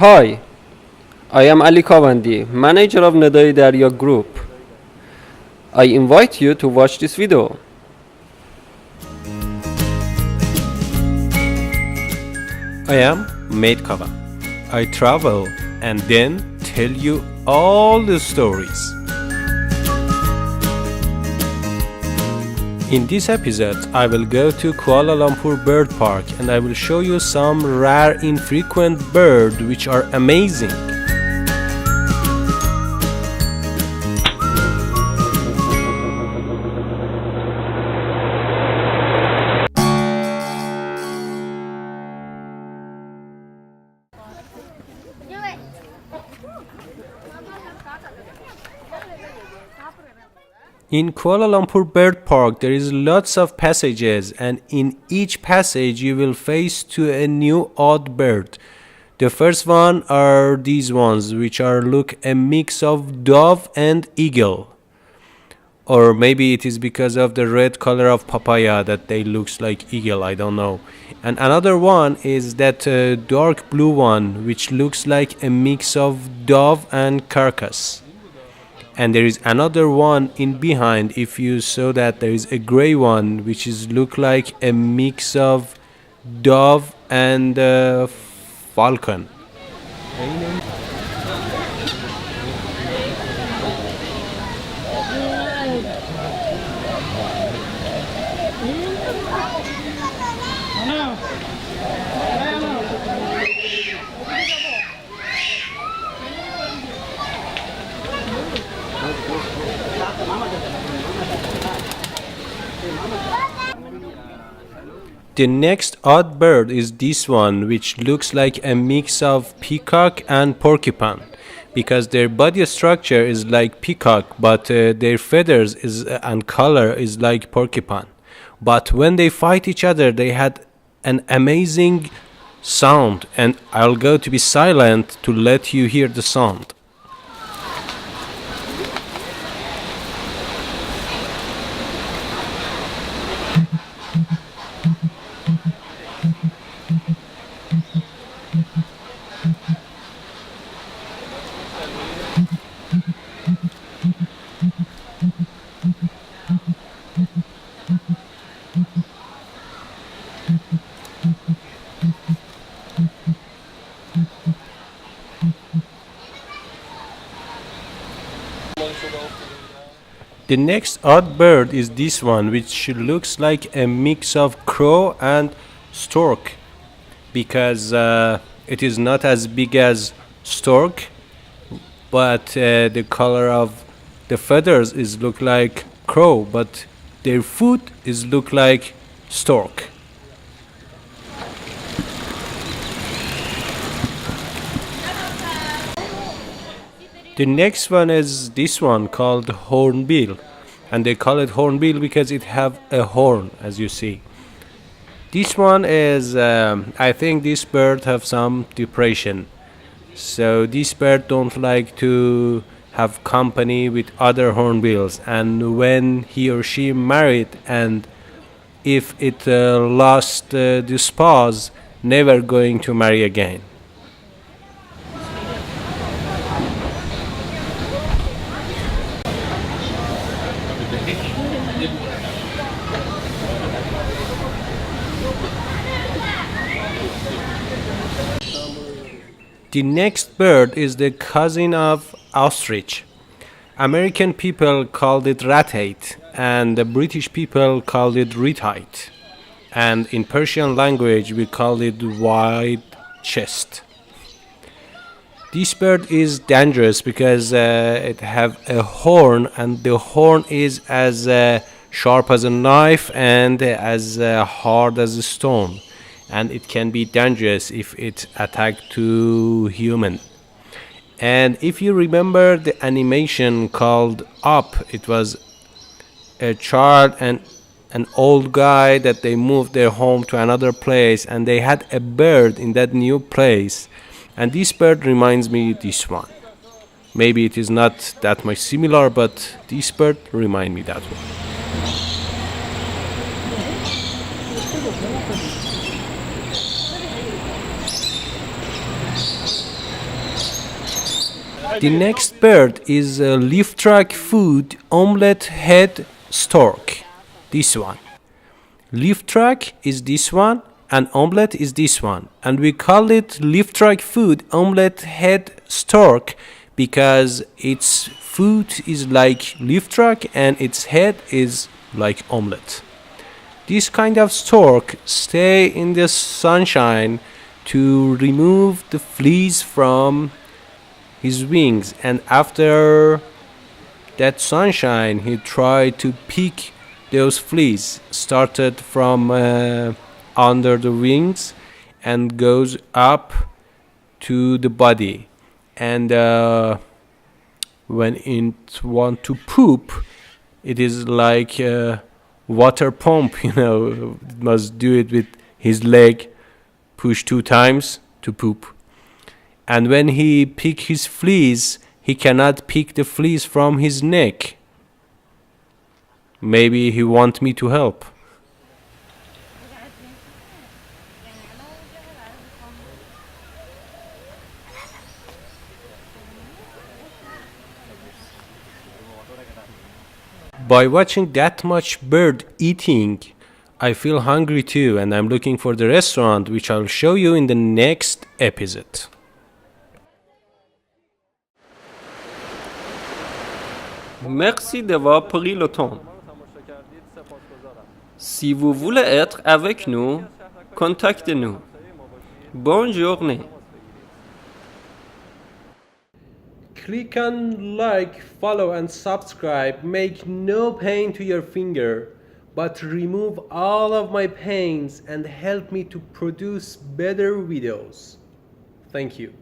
Hi, I am Ali Kavandi, manager of Nedai Darya Group. I invite you to watch this video. I am Made Kavan. I travel and then tell you all the stories. In this episode, I will go to Kuala Lumpur Bird Park and I will show you some rare infrequent birds which are amazing. In Kuala Lumpur Bird Park there is lots of passages and in each passage you will face to a new odd bird. The first one are these ones which are look a mix of dove and eagle. Or maybe it is because of the red color of papaya that they looks like eagle, I don't know. And another one is that dark blue one which looks like a mix of dove and carcass. And there is another one in behind. If you saw that, there is a gray one which is look like a mix of dove and falcon. The next odd bird is this one which looks like a mix of peacock and porcupine because their body structure is like peacock but their feathers and color is like porcupine. But when they fight each other they had an amazing sound and I'll go to be silent to let you hear the sound. The next odd bird is this one which looks like a mix of crow and stork because it is not as big as stork but the color of the feathers is look like crow but their food is look like stork. The next one is this one called hornbill and they call it hornbill because it have a horn as you see. This one is I think this bird have some depression, so this bird don't like to have company with other hornbills and when he or she married and if it lost the spouse never going to marry again. The next bird is the cousin of ostrich. American people called it ratite and the British people called it retite. And in Persian language we call it white chest. This bird is dangerous because it have a horn and the horn is as sharp as a knife and as hard as a stone. And it can be dangerous if it attacked to human. And if you remember the animation called Up, it was a child and an old guy that they moved their home to another place and they had a bird in that new place and this bird reminds me this one. Maybe it is not that much similar but this bird remind me that one. The next bird is a leaf-track food omelette head stork. This one. Leaf-track is this one and omelette is this one. And we call it leaf-track food omelette head stork because its food is like leaf-track and its head is like omelette. This kind of stork stay in the sunshine to remove the fleas from his wings, and after that sunshine he tried to pick those fleas started from under the wings and goes up to the body, and when it want to poop it is like a water pump, it must do it with his leg, push 2 times to poop. And when he pick his fleas, he cannot pick the fleas from his neck. Maybe he want me to help. By watching that much bird eating, I feel hungry too, and I'm looking for the restaurant, which I'll show you in the next episode. Merci d'avoir pris le temps. Si vous voulez être avec nous, contactez-nous. Bonne journée. Click on like, follow and subscribe. Make no pain to your finger, but remove all of my pains and help me to produce better videos. Thank you.